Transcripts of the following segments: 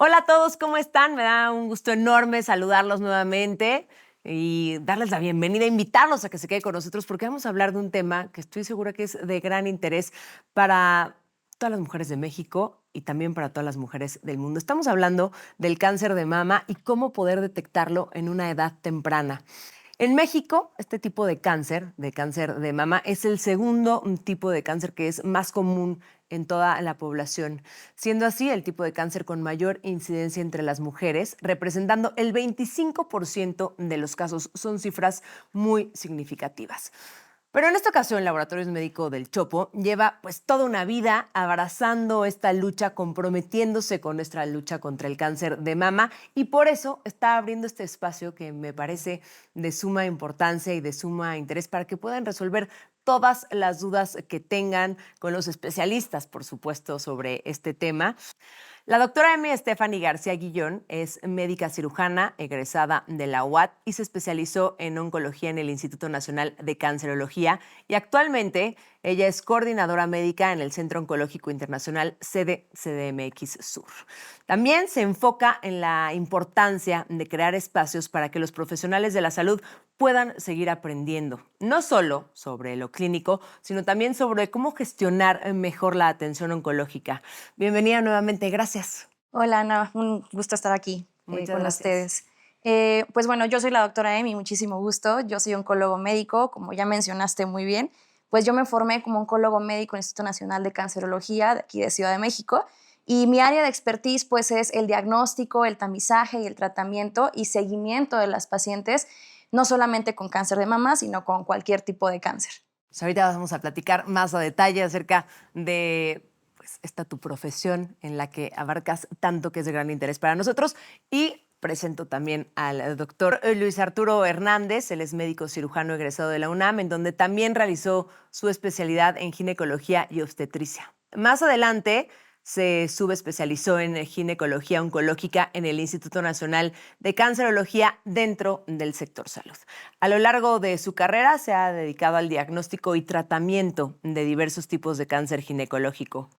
Hola a todos, ¿cómo están? Me da un gusto enorme saludarlos nuevamente y darles la bienvenida, invitarlos a que se queden con nosotros porque vamos a hablar de un tema que estoy segura que es de gran interés para todas las mujeres de México y también para todas las mujeres del mundo. Estamos hablando del cáncer de mama y cómo poder detectarlo en una edad temprana. En México, este tipo de cáncer de mama, es el segundo tipo de cáncer que es más común en toda la población, siendo así el tipo de cáncer con mayor incidencia entre las mujeres, representando el 25% de los casos. Son cifras muy significativas. Pero en esta ocasión, Laboratorios Médico del Chopo lleva pues toda una vida abrazando esta lucha, comprometiéndose con nuestra lucha contra el cáncer de mama y por eso está abriendo este espacio que me parece de suma importancia y de suma interés para que puedan resolver todas las dudas que tengan con los especialistas, por supuesto, sobre este tema. La doctora M. Stephanie García Guillón es médica cirujana egresada de la UAT y se especializó en oncología en el Instituto Nacional de Cancerología y actualmente ella es coordinadora médica en el Centro Oncológico Internacional sede CDMX Sur. También se enfoca en la importancia de crear espacios para que los profesionales de la salud puedan seguir aprendiendo, no solo sobre lo clínico, sino también sobre cómo gestionar mejor la atención oncológica. Bienvenida nuevamente, gracias. Hola Ana, un gusto estar aquí Muchas con gracias. ustedes. Pues bueno, yo soy la doctora Emi, muchísimo gusto. Yo soy oncólogo médico, como ya mencionaste muy bien. Pues yo me formé como oncólogo médico en el Instituto Nacional de Cancerología de aquí de Ciudad de México y mi área de expertise pues es el diagnóstico, el tamizaje y el tratamiento y seguimiento de las pacientes, no solamente con cáncer de mama, sino con cualquier tipo de cáncer. Pues ahorita vamos a platicar más a detalle acerca de pues, esta tu profesión en la que abarcas tanto que es de gran interés para nosotros. Y presento también al doctor Luis Arturo Hernández, él es médico cirujano egresado de la UNAM, en donde también realizó su especialidad en ginecología y obstetricia. Más adelante se subespecializó en ginecología oncológica en el Instituto Nacional de Cancerología dentro del sector salud. A lo largo de su carrera se ha dedicado al diagnóstico y tratamiento de diversos tipos de cáncer ginecológico.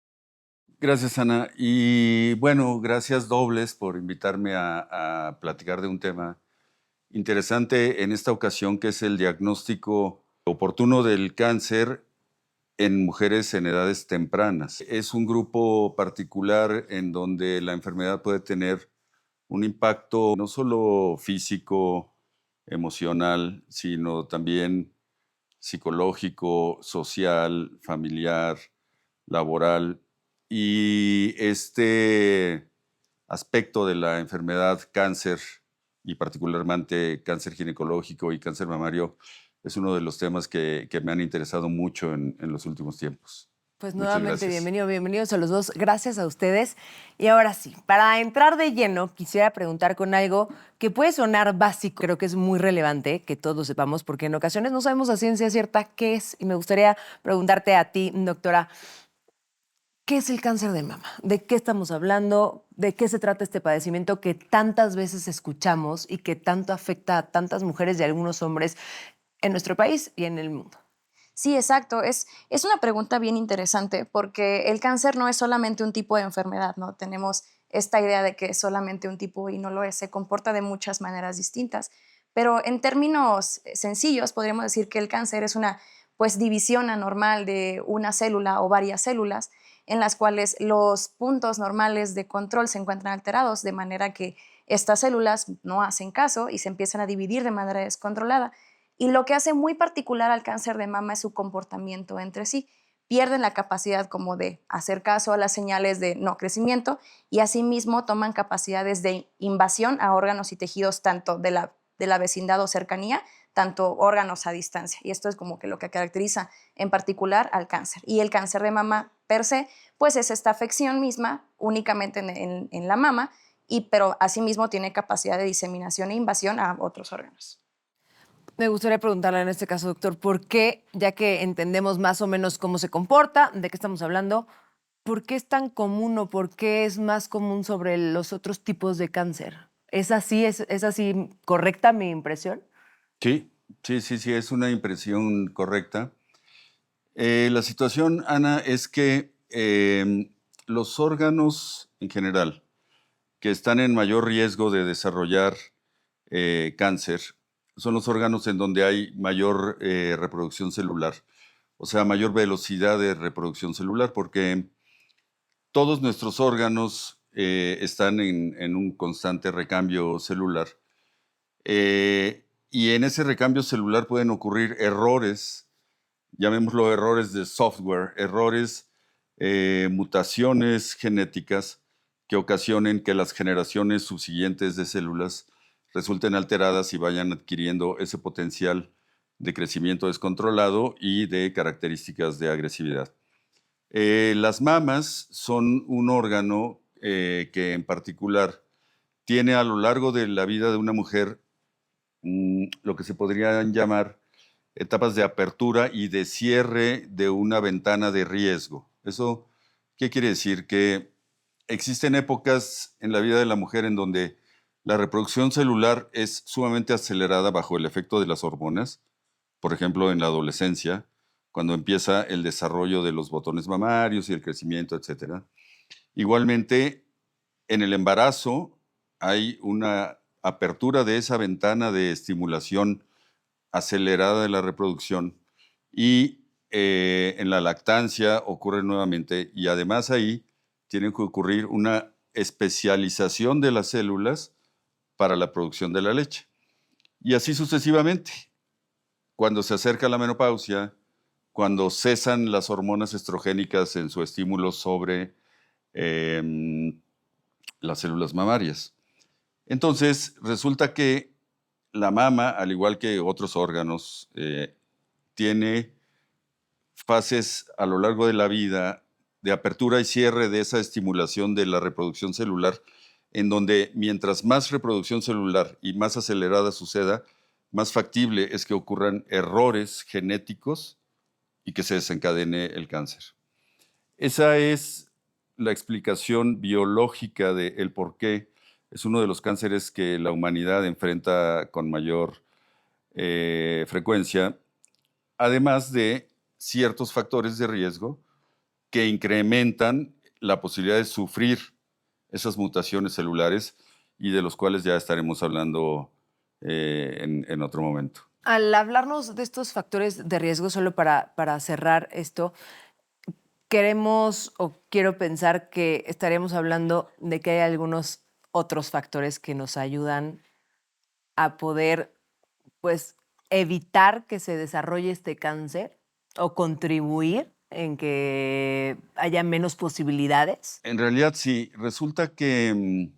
Gracias, Ana. Y bueno, gracias dobles por invitarme a platicar de un tema interesante en esta ocasión, que es el diagnóstico oportuno del cáncer en mujeres en edades tempranas. Es un grupo particular en donde la enfermedad puede tener un impacto no solo físico, emocional, sino también psicológico, social, familiar, laboral. Y este aspecto de la enfermedad cáncer, y particularmente cáncer ginecológico y cáncer mamario, es uno de los temas que me han interesado mucho en los últimos tiempos. Pues Muchas nuevamente gracias. bienvenidos a los dos. Gracias a ustedes. Y ahora sí, para entrar de lleno, quisiera preguntar con algo que puede sonar básico, creo que es muy relevante que todos lo sepamos, porque en ocasiones no sabemos a ciencia cierta qué es. Y me gustaría preguntarte a ti, doctora, ¿qué es el cáncer de mama? ¿De qué estamos hablando? ¿De qué se trata este padecimiento que tantas veces escuchamos y que tanto afecta a tantas mujeres y a algunos hombres en nuestro país y en el mundo? Sí, exacto. Es una pregunta bien interesante porque el cáncer no es solamente un tipo de enfermedad, ¿no? Tenemos esta idea de que es solamente un tipo y no lo es, se comporta de muchas maneras distintas. Pero en términos sencillos, podríamos decir que el cáncer es una pues, división anormal de una célula o varias células en las cuales los puntos normales de control se encuentran alterados, de manera que estas células no hacen caso y se empiezan a dividir de manera descontrolada. Y lo que hace muy particular al cáncer de mama es su comportamiento entre sí. Pierden la capacidad como de hacer caso a las señales de no crecimiento y asimismo toman capacidades de invasión a órganos y tejidos tanto de la vecindad o cercanía, tanto órganos a distancia. Y esto es como que lo que caracteriza en particular al cáncer. Y el cáncer de mama per se, pues es esta afección misma únicamente en la mama, pero asimismo tiene capacidad de diseminación e invasión a otros órganos. Me gustaría preguntarle en este caso, doctor, ¿por qué, ya que entendemos más o menos cómo se comporta, de qué estamos hablando, por qué es tan común o por qué es más común sobre los otros tipos de cáncer? ¿Es así? ¿Es así correcta mi impresión? Sí, sí, es una impresión correcta. La situación, Ana, es que los órganos en general, que están en mayor riesgo de desarrollar cáncer son los órganos en donde hay mayor reproducción celular, o sea, mayor velocidad de reproducción celular, porque todos nuestros órganos están en un constante recambio celular. Y en ese recambio celular pueden ocurrir errores, llamémoslo errores de software, errores, mutaciones genéticas que ocasionen que las generaciones subsiguientes de células resulten alteradas y vayan adquiriendo ese potencial de crecimiento descontrolado y de características de agresividad. Las mamas son un órgano que en particular tiene a lo largo de la vida de una mujer lo que se podrían llamar etapas de apertura y de cierre de una ventana de riesgo. ¿Eso qué quiere decir? Que existen épocas en la vida de la mujer en donde la reproducción celular es sumamente acelerada bajo el efecto de las hormonas, por ejemplo, en la adolescencia, cuando empieza el desarrollo de los botones mamarios y el crecimiento, etc. Igualmente, en el embarazo hay una apertura de esa ventana de estimulación acelerada de la reproducción y en la lactancia ocurre nuevamente y además ahí tiene que ocurrir una especialización de las células para la producción de la leche. Y así sucesivamente. Cuando se acerca la menopausia, cuando cesan las hormonas estrogénicas en su estímulo sobre las células mamarias. Entonces, resulta que la mama, al igual que otros órganos, tiene fases a lo largo de la vida de apertura y cierre de esa estimulación de la reproducción celular, en donde mientras más reproducción celular y más acelerada suceda, más factible es que ocurran errores genéticos y que se desencadene el cáncer. Esa es la explicación biológica del por qué es uno de los cánceres que la humanidad enfrenta con mayor frecuencia, además de ciertos factores de riesgo que incrementan la posibilidad de sufrir esas mutaciones celulares y de los cuales ya estaremos hablando en otro momento. Al hablarnos de estos factores de riesgo, solo para cerrar esto, queremos o quiero pensar que estaríamos hablando de que hay algunos otros factores que nos ayudan a poder, pues, evitar que se desarrolle este cáncer o contribuir en que haya menos posibilidades. En realidad sí, resulta que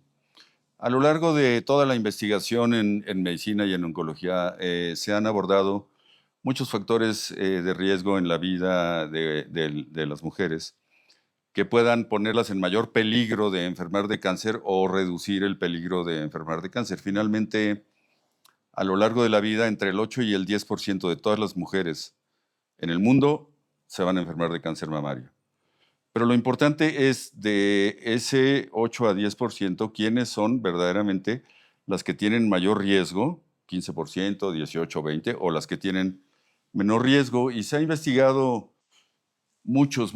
a lo largo de toda la investigación en medicina y en oncología se han abordado muchos factores de riesgo en la vida de las mujeres que puedan ponerlas en mayor peligro de enfermar de cáncer o reducir el peligro de enfermar de cáncer. Finalmente, a lo largo de la vida, entre el 8 y el 10% de todas las mujeres en el mundo se van a enfermar de cáncer mamario. Pero lo importante es de ese 8 a 10%, quiénes son verdaderamente las que tienen mayor riesgo, 15%, 18, 20, o las que tienen menor riesgo. Y se ha investigado muchos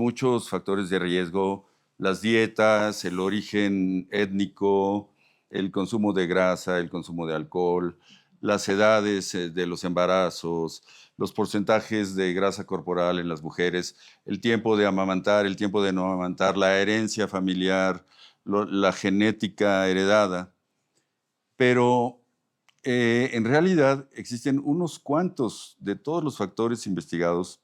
factores de riesgo, las dietas, el origen étnico, el consumo de grasa, el consumo de alcohol, las edades de los embarazos, los porcentajes de grasa corporal en las mujeres, el tiempo de amamantar, el tiempo de no amamantar, la herencia familiar, la genética heredada. Pero en realidad existen unos cuantos de todos los factores investigados,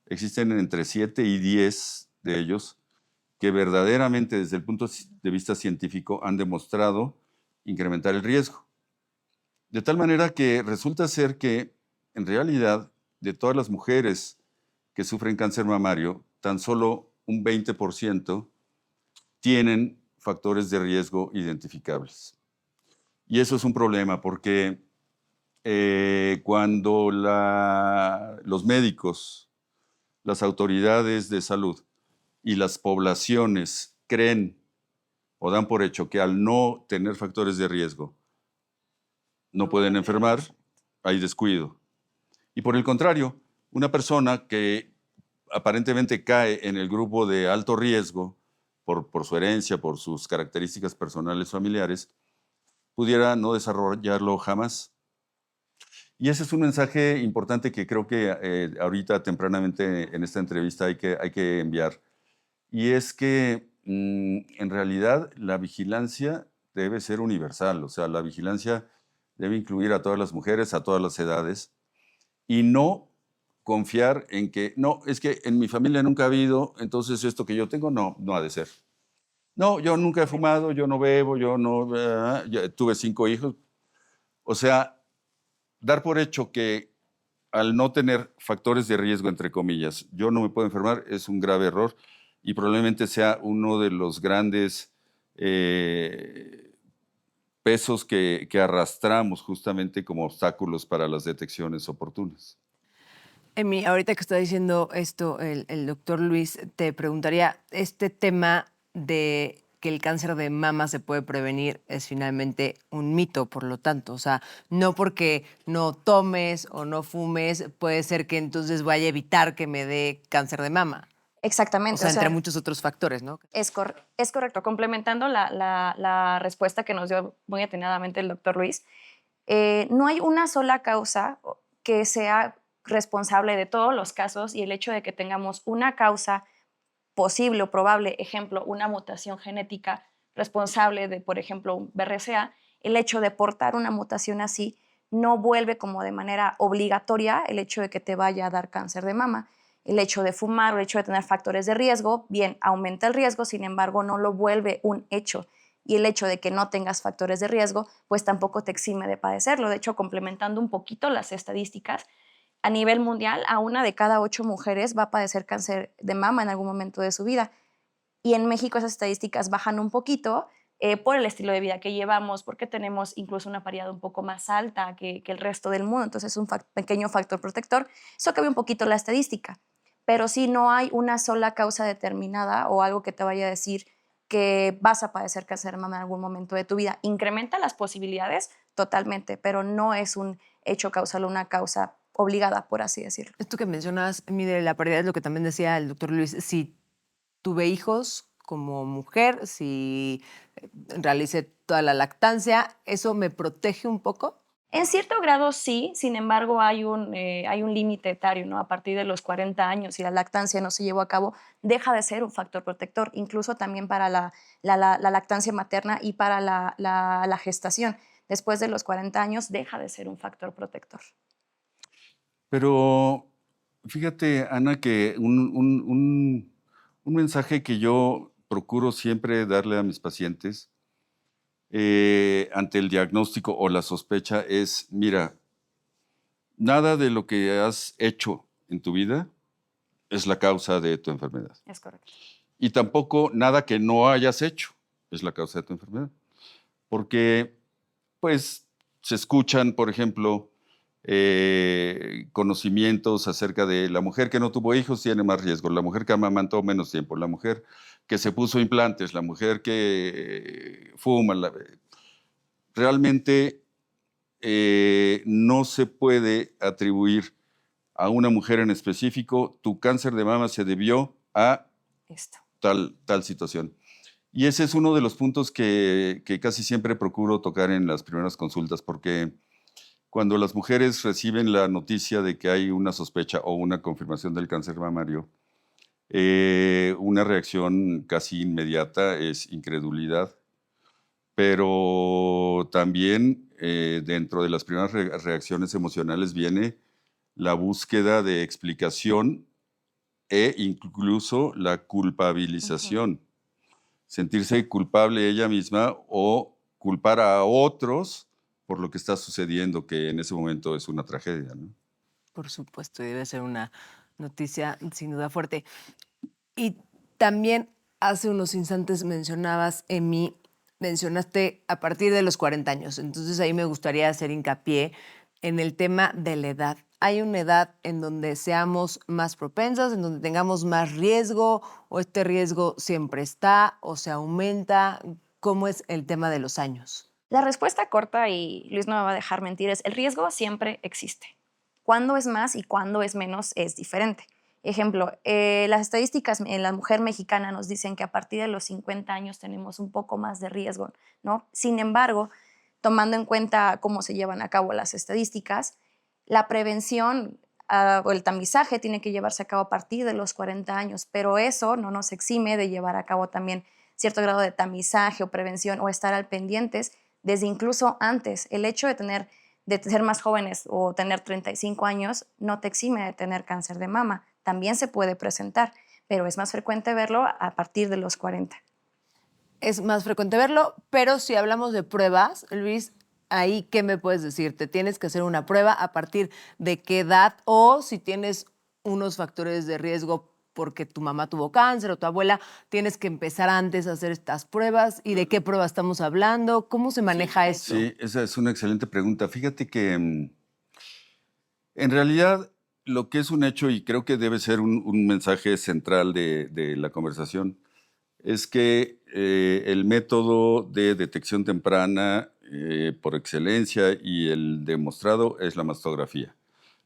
existen entre 7 y 10 de ellos que verdaderamente desde el punto de vista científico han demostrado incrementar el riesgo. De tal manera que resulta ser que en realidad de todas las mujeres que sufren cáncer mamario, tan solo un 20% tienen factores de riesgo identificables. Y eso es un problema porque cuando los médicos, las autoridades de salud y las poblaciones creen o dan por hecho que al no tener factores de riesgo no pueden enfermar, hay descuido. Y por el contrario, una persona que aparentemente cae en el grupo de alto riesgo por su herencia, por sus características personales familiares, pudiera no desarrollarlo jamás. Y ese es un mensaje importante que creo que ahorita tempranamente en esta entrevista hay que enviar. Y es que en realidad la vigilancia debe ser universal, o sea, la vigilancia debe incluir a todas las mujeres, a todas las edades, y no confiar en que, no, es que en mi familia nunca ha habido, entonces esto que yo tengo no ha de ser. No, yo nunca he fumado, yo no bebo, yo no, tuve 5 hijos. O sea, dar por hecho que al no tener factores de riesgo, entre comillas, yo no me puedo enfermar, es un grave error y probablemente sea uno de los grandes pesos que arrastramos justamente como obstáculos para las detecciones oportunas. Emi, ahorita que está diciendo esto el doctor Luis, te preguntaría, este tema de que el cáncer de mama se puede prevenir es finalmente un mito, por lo tanto, o sea, no porque no tomes o no fumes, puede ser que entonces vaya a evitar que me dé cáncer de mama. O Exactamente, sea, entre muchos otros factores, ¿no? es correcto. Complementando la respuesta que nos dio muy atinadamente el doctor Luis, no hay una sola causa que sea responsable de todos los casos y el hecho de que tengamos una causa posible o probable, ejemplo, una mutación genética responsable de, por ejemplo, un BRCA, el hecho de portar una mutación así no vuelve como de manera obligatoria el hecho de que te vaya a dar cáncer de mama. El hecho de fumar o el hecho de tener factores de riesgo, bien, aumenta el riesgo, sin embargo, no lo vuelve un hecho. Y el hecho de que no tengas factores de riesgo, pues tampoco te exime de padecerlo. De hecho, complementando un poquito las estadísticas, a nivel mundial, a 1 de cada 8 mujeres va a padecer cáncer de mama en algún momento de su vida. Y en México esas estadísticas bajan un poquito por el estilo de vida que llevamos, porque tenemos incluso una paridad un poco más alta que el resto del mundo. Entonces es un pequeño factor protector. Eso cambia un poquito la estadística. Pero sí no hay una sola causa determinada o algo que te vaya a decir que vas a padecer cáncer de mama en algún momento de tu vida. Incrementa las posibilidades totalmente, pero no es un hecho causal o una causa obligada, por así decirlo. Esto que mencionas, Emi, de la paridad es lo que también decía el doctor Luis. Si tuve hijos como mujer, si realicé toda la lactancia, ¿eso me protege un poco? En cierto grado sí, sin embargo hay un límite etario, ¿no? A partir de los 40 años, si la lactancia no se llevó a cabo, deja de ser un factor protector, incluso también para la lactancia materna y para la gestación. Después de los 40 años deja de ser un factor protector. Pero fíjate, Ana, que un mensaje que yo procuro siempre darle a mis pacientes ante el diagnóstico o la sospecha es, mira, nada de lo que has hecho en tu vida es la causa de tu enfermedad. Es correcto. Y tampoco nada que no hayas hecho es la causa de tu enfermedad. Porque, pues, se escuchan, por ejemplo, conocimientos acerca de la mujer que no tuvo hijos tiene más riesgo, la mujer que amamantó menos tiempo, la mujer que se puso implantes, la mujer que fuma. Realmente no se puede atribuir a una mujer en específico, tu cáncer de mama se debió a Esto. tal situación. Y ese es uno de los puntos que casi siempre procuro tocar en las primeras consultas, porque cuando las mujeres reciben la noticia de que hay una sospecha o una confirmación del cáncer mamario, una reacción casi inmediata es incredulidad, pero también dentro de las primeras reacciones emocionales viene la búsqueda de explicación e incluso la culpabilización. Sentirse culpable ella misma o culpar a otros por lo que está sucediendo, que en ese momento es una tragedia, ¿no? Por supuesto, y debe ser una noticia sin duda fuerte. Y también hace unos instantes mencionaste a partir de los 40 años. Entonces ahí me gustaría hacer hincapié en el tema de la edad. ¿Hay una edad en donde seamos más propensas, en donde tengamos más riesgo, o este riesgo siempre está o se aumenta? ¿Cómo es el tema de los años? La respuesta corta, y Luis no me va a dejar mentir, es el riesgo siempre existe. Cuándo es más y cuándo es menos es diferente. Ejemplo, las estadísticas en la mujer mexicana nos dicen que a partir de los 50 años tenemos un poco más de riesgo, ¿no? Sin embargo, tomando en cuenta cómo se llevan a cabo las estadísticas, la prevención o el tamizaje tiene que llevarse a cabo a partir de los 40 años, pero eso no nos exime de llevar a cabo también cierto grado de tamizaje o prevención o estar al pendientes desde incluso antes. El hecho de ser más jóvenes o tener 35 años no te exime de tener cáncer de mama. También se puede presentar, pero es más frecuente verlo a partir de los 40. Es más frecuente verlo, pero si hablamos de pruebas, Luis, ahí, ¿qué me puedes decir? ¿Te tienes que hacer una prueba a partir de qué edad? O si tienes unos factores de riesgo porque tu mamá tuvo cáncer o tu abuela, tienes que empezar antes a hacer estas pruebas. ¿Y de qué prueba estamos hablando? ¿Cómo se maneja esto? Sí, esa es una excelente pregunta. Fíjate que en realidad lo que es un hecho, y creo que debe ser un mensaje central de la conversación, es que el método de detección temprana por excelencia y el demostrado es la mastografía.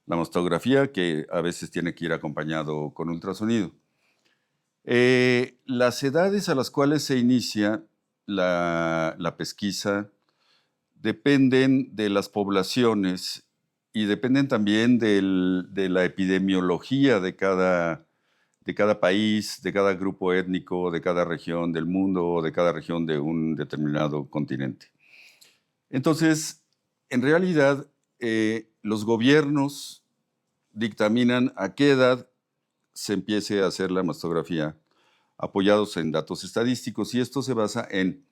La mastografía que a veces tiene que ir acompañado con ultrasonido. Las edades a las cuales se inicia la pesquisa dependen de las poblaciones y dependen también de la epidemiología de cada país, de cada grupo étnico, de cada región del mundo o de cada región de un determinado continente. Entonces, en realidad, los gobiernos dictaminan a qué edad se empiece a hacer la mastografía, apoyados en datos estadísticos, y esto se basa en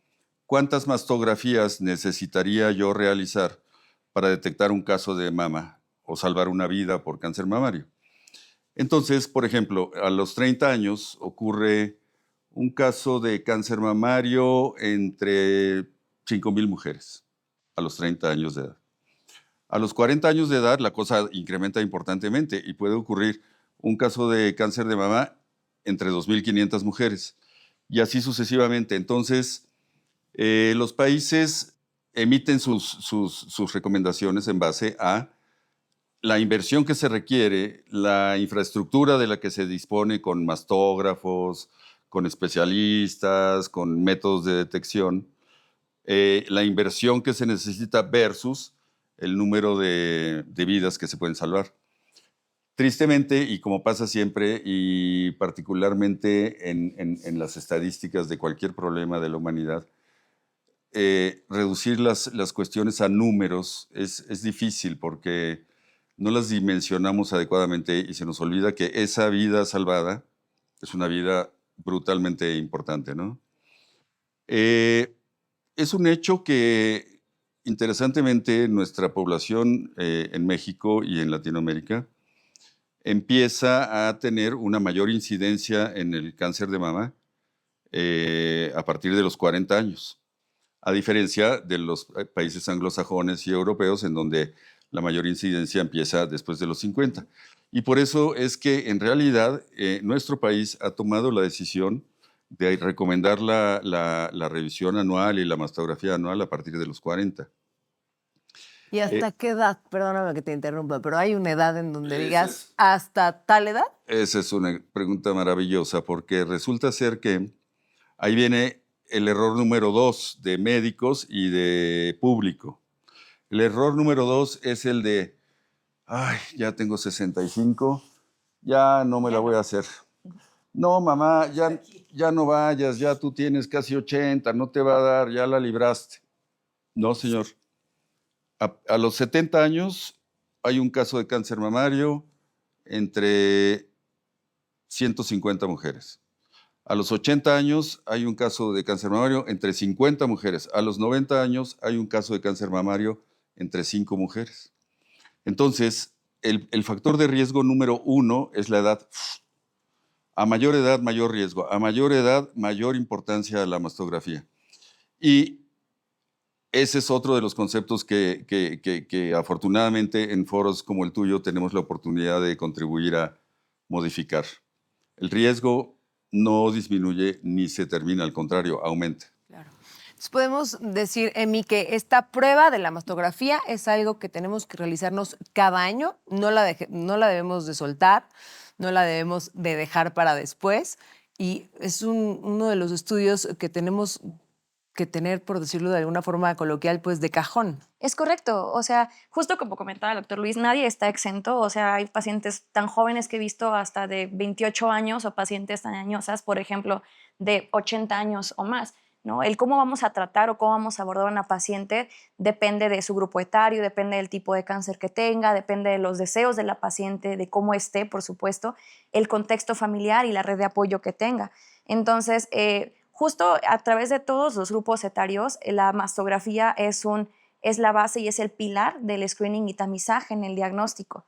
cuántas mastografías necesitaría yo realizar para detectar un caso de mama o salvar una vida por cáncer mamario. Entonces, por ejemplo, a los 30 años ocurre un caso de cáncer mamario entre 5,000 mujeres a los 30 años de edad. A los 40 años de edad la cosa incrementa importantemente y puede ocurrir un caso de cáncer de mama entre 2,500 mujeres y así sucesivamente. Entonces, los países emiten sus recomendaciones en base a la inversión que se requiere, la infraestructura de la que se dispone con mastógrafos, con especialistas, con métodos de detección, la inversión que se necesita versus el número de vidas que se pueden salvar. Tristemente, y como pasa siempre, y particularmente en las estadísticas de cualquier problema de la humanidad, reducir las cuestiones a números es difícil porque no las dimensionamos adecuadamente y se nos olvida que esa vida salvada es una vida brutalmente importante, ¿no? Es un hecho que, interesantemente, nuestra población en México y en Latinoamérica empieza a tener una mayor incidencia en el cáncer de mama a partir de los 40 años, a diferencia de los países anglosajones y europeos, en donde la mayor incidencia empieza después de los 50. Y por eso es que, en realidad, nuestro país ha tomado la decisión de recomendar la revisión anual y la mastografía anual a partir de los 40. ¿Y hasta qué edad? Perdóname que te interrumpa, pero hay una edad en donde digas, ¿hasta tal edad? Esa es una pregunta maravillosa, porque resulta ser que ahí viene el error número 2 de médicos y de público. El error número 2 es el de, ay, ya tengo 65, ya no me la voy a hacer. No, mamá, ya no vayas, ya tú tienes casi 80, no te va a dar, ya la libraste. No, señor. A los 70 años hay un caso de cáncer mamario entre 150 mujeres. A los 80 años hay un caso de cáncer mamario entre 50 mujeres. A los 90 años hay un caso de cáncer mamario entre 5 mujeres. Entonces, el factor de riesgo número 1 es la edad. A mayor edad, mayor riesgo. A mayor edad, mayor importancia a la mastografía. Y ese es otro de los conceptos que afortunadamente en foros como el tuyo tenemos la oportunidad de contribuir a modificar. El riesgo no disminuye ni se termina, al contrario, aumenta. Claro. Entonces podemos decir, Emi, que esta prueba de la mastografía es algo que tenemos que realizarnos cada año, no la debemos de soltar. no la debemos de dejar para después. Y es uno de los estudios que tenemos que tener, por decirlo de alguna forma coloquial, pues de cajón. Es correcto, o sea, justo como comentaba el doctor Luis, nadie está exento, o sea, hay pacientes tan jóvenes que he visto hasta de 28 años o pacientes tan añosas, por ejemplo, de 80 años o más, ¿no? El cómo vamos a tratar o cómo vamos a abordar a una paciente depende de su grupo etario, depende del tipo de cáncer que tenga, depende de los deseos de la paciente, de cómo esté, por supuesto, el contexto familiar y la red de apoyo que tenga. Entonces, justo a través de todos los grupos etarios, la mastografía es la base y es el pilar del screening y tamizaje en el diagnóstico.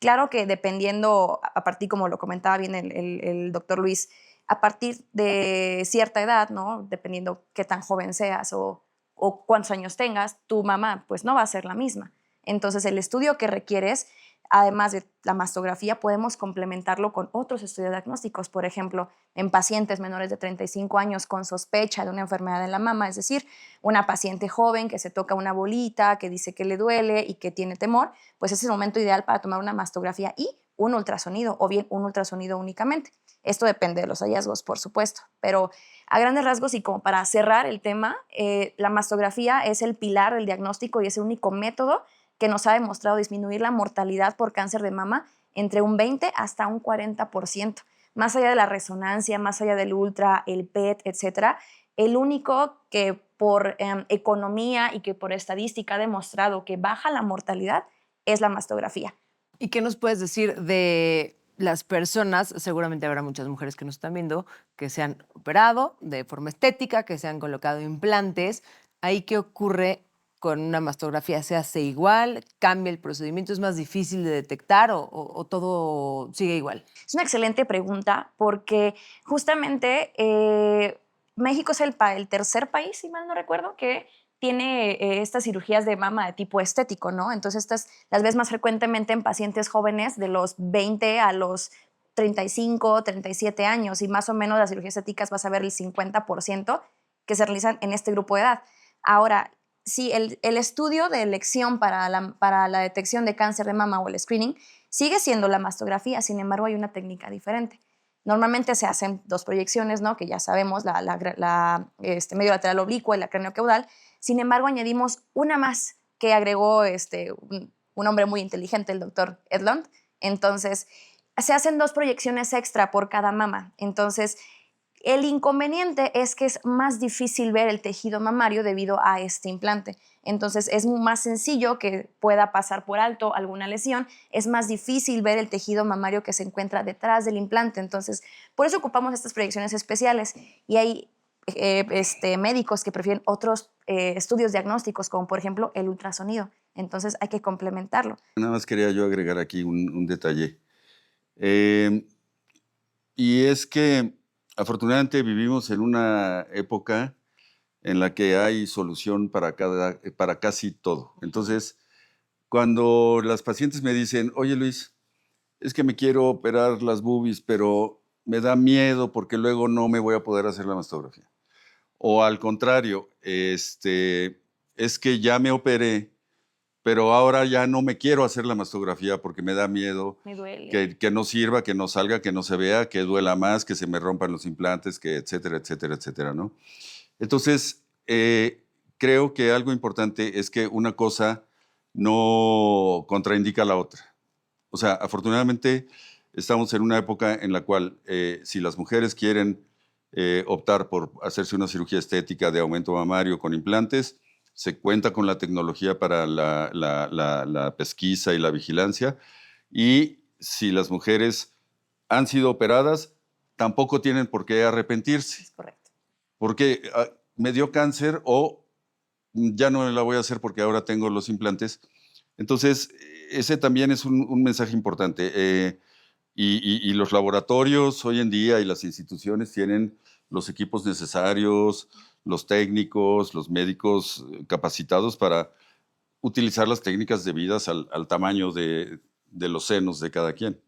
Claro que dependiendo, a partir, como lo comentaba bien el doctor Luis, a partir de cierta edad, ¿no? Dependiendo qué tan joven seas o cuántos años tengas, tu mamá pues no va a ser la misma. Entonces el estudio que requieres, además de la mastografía, podemos complementarlo con otros estudios diagnósticos, por ejemplo, en pacientes menores de 35 años con sospecha de una enfermedad en la mama, es decir, una paciente joven que se toca una bolita, que dice que le duele y que tiene temor, pues es el momento ideal para tomar una mastografía y un ultrasonido, o bien un ultrasonido únicamente. Esto depende de los hallazgos, por supuesto, pero a grandes rasgos y como para cerrar el tema, la mastografía es el pilar del diagnóstico y es el único método que nos ha demostrado disminuir la mortalidad por cáncer de mama entre un 20 hasta un 40%. Más allá de la resonancia, más allá del ultra, el PET, etcétera, el único que por economía y que por estadística ha demostrado que baja la mortalidad es la mastografía. ¿Y qué nos puedes decir de las personas? Seguramente habrá muchas mujeres que nos están viendo que se han operado de forma estética, que se han colocado implantes. ¿Ahí qué ocurre con una mastografía? ¿Se hace igual? ¿Cambia el procedimiento? ¿Es más difícil de detectar o todo sigue igual? Es una excelente pregunta porque justamente México es el tercer país, si mal no recuerdo, que tiene estas cirugías de mama de tipo estético, ¿no? Entonces estas las ves más frecuentemente en pacientes jóvenes de los 20 a los 35, 37 años y más o menos las cirugías estéticas vas a ver el 50% que se realizan en este grupo de edad. Ahora, sí, el estudio de elección para la detección de cáncer de mama o el screening sigue siendo la mastografía, sin embargo hay una técnica diferente. Normalmente se hacen dos proyecciones, ¿no? Que ya sabemos, la medio lateral oblicua y la craneocaudal. Sin embargo, añadimos una más que agregó un hombre muy inteligente, el doctor Edlund. Entonces, se hacen dos proyecciones extra por cada mama. Entonces, el inconveniente es que es más difícil ver el tejido mamario debido a este implante. Entonces es más sencillo que pueda pasar por alto alguna lesión, es más difícil ver el tejido mamario que se encuentra detrás del implante. Entonces, por eso ocupamos estas proyecciones especiales y hay médicos que prefieren otros estudios diagnósticos, como por ejemplo el ultrasonido. Entonces hay que complementarlo. Nada más quería yo agregar aquí un detalle. Y es que afortunadamente vivimos en una época en la que hay solución para casi todo. Entonces, cuando las pacientes me dicen, oye Luis, es que me quiero operar las boobies, pero me da miedo porque luego no me voy a poder hacer la mastografía. O al contrario, es que ya me operé, pero ahora ya no me quiero hacer la mastografía porque me da miedo Me duele. que no sirva, que no salga, que no se vea, que duela más, que se me rompan los implantes, que etcétera, etcétera, etcétera, ¿no? Entonces, creo que algo importante es que una cosa no contraindica a la otra. O sea, afortunadamente estamos en una época en la cual si las mujeres quieren optar por hacerse una cirugía estética de aumento mamario con implantes, se cuenta con la tecnología para la pesquisa y la vigilancia. Y si las mujeres han sido operadas, tampoco tienen por qué arrepentirse. Es correcto. Porque me dio cáncer o ya no la voy a hacer porque ahora tengo los implantes. Entonces, ese también es un mensaje importante. Y los laboratorios hoy en día y las instituciones tienen los equipos necesarios, los técnicos, los médicos capacitados para utilizar las técnicas debidas al tamaño de los senos de cada quien.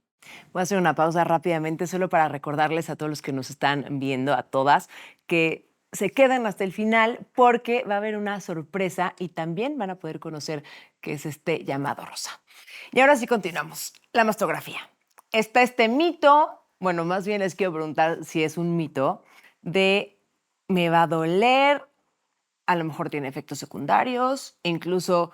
Voy a hacer una pausa rápidamente solo para recordarles a todos los que nos están viendo, a todas, que se queden hasta el final porque va a haber una sorpresa y también van a poder conocer qué es este llamado rosa. Y ahora sí continuamos. La mastografía. está este mito, bueno, más bien les quiero preguntar si es un mito, de me va a doler, a lo mejor tiene efectos secundarios, incluso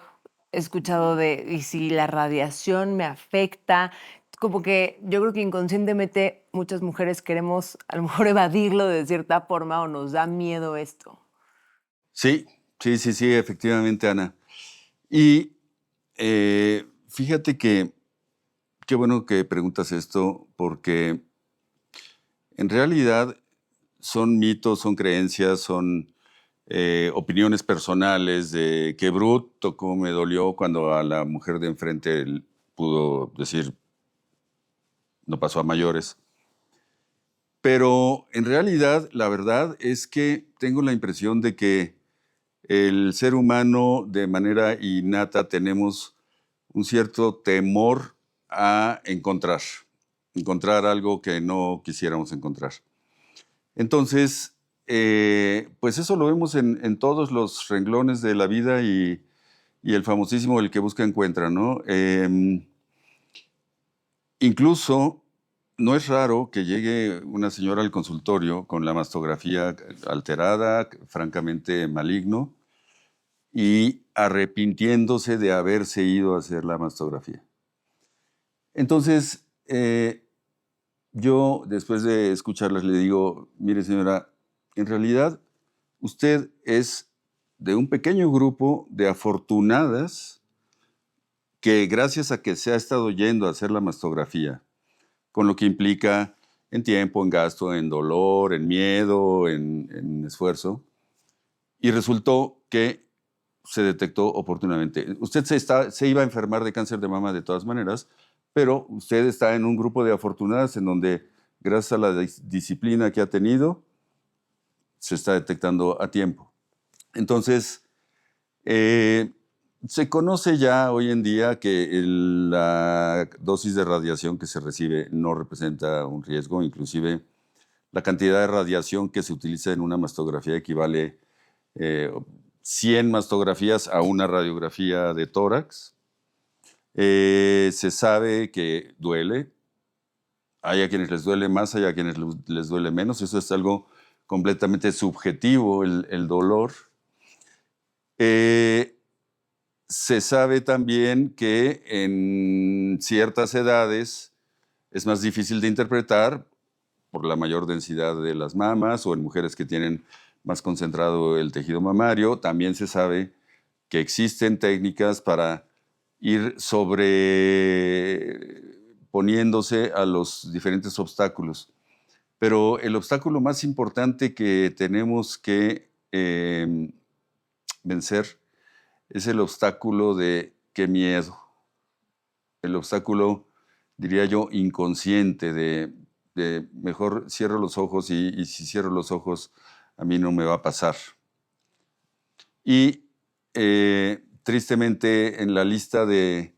he escuchado de, y si la radiación me afecta, como que yo creo que inconscientemente muchas mujeres queremos a lo mejor evadirlo de cierta forma o nos da miedo esto. Sí, sí, efectivamente, Ana. Y fíjate que qué bueno que preguntas esto, porque en realidad son mitos, son creencias, son opiniones personales de qué bruto, cómo me dolió cuando a la mujer de enfrente pudo decir no pasó a mayores. Pero en realidad, la verdad es que tengo la impresión de que el ser humano de manera innata tenemos un cierto temor a encontrar algo que no quisiéramos encontrar. Entonces, pues eso lo vemos en todos los renglones de la vida y el famosísimo el que busca encuentra, ¿no? Incluso no es raro que llegue una señora al consultorio con la mastografía alterada, francamente maligno, y arrepintiéndose de haberse ido a hacer la mastografía. Entonces, yo después de escucharlas le digo, mire señora, en realidad usted es de un pequeño grupo de afortunadas que gracias a que se ha estado yendo a hacer la mastografía, con lo que implica en tiempo, en gasto, en dolor, en miedo, en esfuerzo, y resultó que se detectó oportunamente. Usted se iba a enfermar de cáncer de mama de todas maneras, pero usted está en un grupo de afortunadas en donde, gracias a la disciplina que ha tenido, se está detectando a tiempo. Entonces, se conoce ya hoy en día que la dosis de radiación que se recibe no representa un riesgo, inclusive la cantidad de radiación que se utiliza en una mastografía equivale 100 mastografías a una radiografía de tórax. Se sabe que duele. Hay a quienes les duele más, hay a quienes les duele menos. Eso es algo completamente subjetivo, el dolor. Se sabe también que en ciertas edades es más difícil de interpretar por la mayor densidad de las mamas o en mujeres que tienen más concentrado el tejido mamario. También se sabe que existen técnicas para ir sobreponiéndose a los diferentes obstáculos. Pero el obstáculo más importante que tenemos que vencer es el obstáculo de qué miedo. El obstáculo, diría yo, inconsciente de mejor cierro los ojos y si cierro los ojos a mí no me va a pasar. Y tristemente en la lista de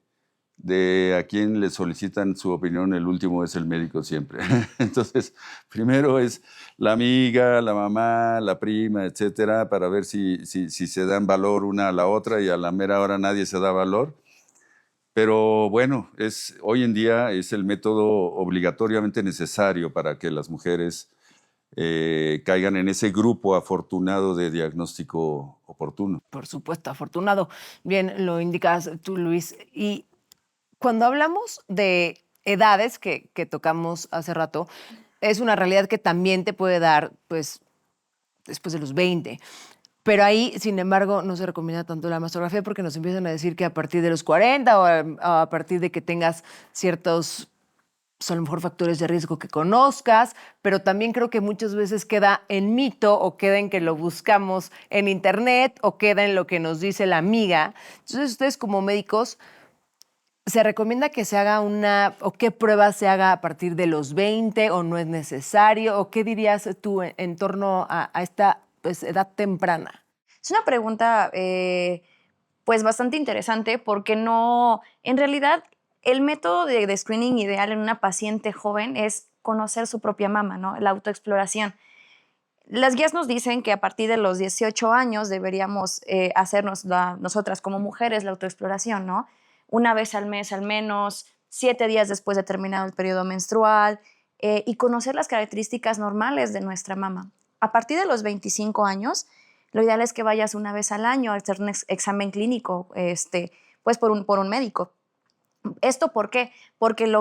a quien le solicitan su opinión, el último es el médico siempre. Entonces, primero es la amiga, la mamá, la prima, etcétera, para ver si se dan valor una a la otra y a la mera hora nadie se da valor. Pero bueno, hoy en día es el método obligatoriamente necesario para que las mujeres caigan en ese grupo afortunado de diagnóstico oportuno. Por supuesto, afortunado. Bien, lo indicas tú, Luis. Y cuando hablamos de edades que tocamos hace rato, es una realidad que también te puede dar, pues, después de los 20. Pero ahí, sin embargo, no se recomienda tanto la mastografía porque nos empiezan a decir que a partir de los 40 o a partir de que tengas ciertos, pues, a lo mejor factores de riesgo que conozcas, pero también creo que muchas veces queda en mito o queda en que lo buscamos en internet o queda en lo que nos dice la amiga. Entonces, ustedes como médicos, ¿se recomienda que se haga o qué prueba se haga a partir de los 20 o no es necesario? ¿O qué dirías tú en torno a esta, pues, edad temprana? Es una pregunta pues bastante interesante porque no, en realidad el método de screening ideal en una paciente joven es conocer su propia mama, ¿no? La autoexploración. Las guías nos dicen que a partir de los 18 años deberíamos hacernos nosotras como mujeres la autoexploración, ¿no? Una vez al mes al menos, 7 días después de terminado el periodo menstrual, y conocer las características normales de nuestra mama. A partir de los 25 años, lo ideal es que vayas una vez al año a hacer un examen clínico, pues por un médico. ¿Esto por qué? Porque